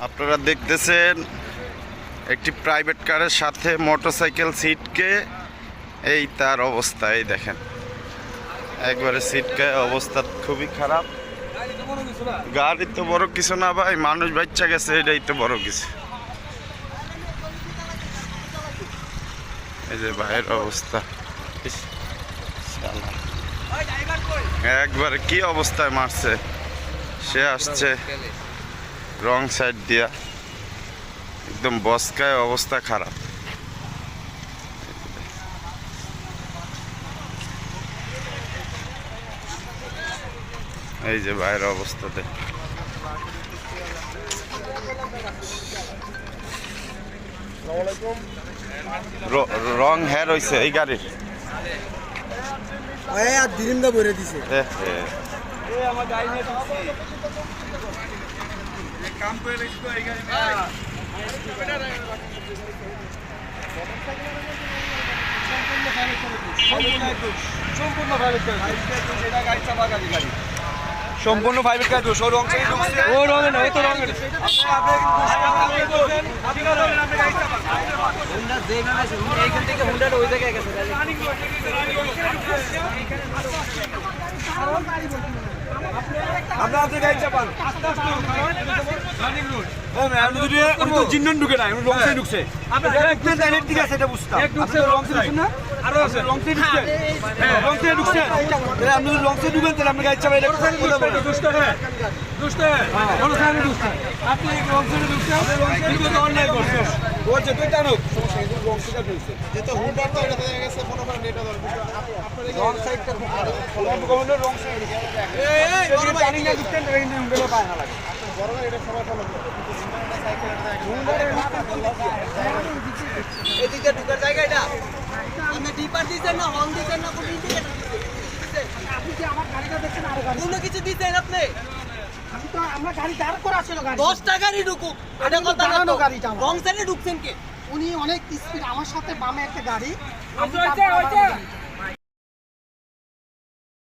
আপনারা দেখতেছেন একটি প্রাইভেট কারের সাথে মোটরসাইকেল সিটকে এই তার অবস্থা। এই দেখেন একবারে সিটকে অবস্থা খুবই খারাপ। গাড়ি তো বড় কিছু না ভাই, মানুষ বাচ্চা গেছে, এটাই তো বড় কিছু। এই যে ভাইয়ের অবস্থা একবারে কি অবস্থায় মারছে, সে আসছে রং সাইড দিয়া, একদম বসকায় অবস্থা খারাপ। এই যে ভাইয়ের অবস্থাতে রং হের হয়েছে এই গাড়ির। দিরিমদা ভরে দিছে। সম্পূর্ণ ফাইভের কাজ দোষ, ও রং থেকে ঢুকছে, ও রঙে না, তো রঙের এইখান থেকে হুন্ডাটা ওই জায়গায় গেছে। আপনার আপনি গাড়ি চাপান, জিন্নন ঢুকে না, রং থেকে ঢুকছে। ঠিক আছে, এটা বুঝতাম রং থেকে না, আরো আছে রং থেকে ঢুকছে, রং থেকে ঢুকছে। আপনি যদি রং থেকে ঢুকেন তাহলে আপনি গাড়ি চাপাই দুষ্ট হ্যাঁ দুষ্ট হ্যাঁ দুষ্ট। আপনি রং থেকে ঢুকছেন, অন্যায় করছেন, বলছে তুই টানো রং থেকে ঢুকছে। যেহেতু হুন্ডার তো এটা দেখা গেছে মনে করেন এটা রং সাইডটা রং সাইড টার্নিং এ ঢুকছেন, ট্রেন হুন্ডারে পায় না লাগে বড় এটা সবাই ফলো করে। এদিকে ঢুকার জায়গা এটা আপনি ডিপার দিচ্ছেন না, হর্ন দিচ্ছেন না, কোনো ইন্ডিকেটর দিচ্ছেন? আপনি কি আমার গাড়িটা দেখছেন? আরো গাড়ি কোনো কিছু দিচ্ছেন আপনি? আমি তো আমরা গাড়ি দাঁড় করা ছিল, গাড়ি 10টা গাড়ি ঢুকুক, এটা কথা না তো। গাড়িটা রং সাইডে ঢুকছেন কে? উনি অনেক স্পিড, আমার সাথে বামে একটা গাড়ি।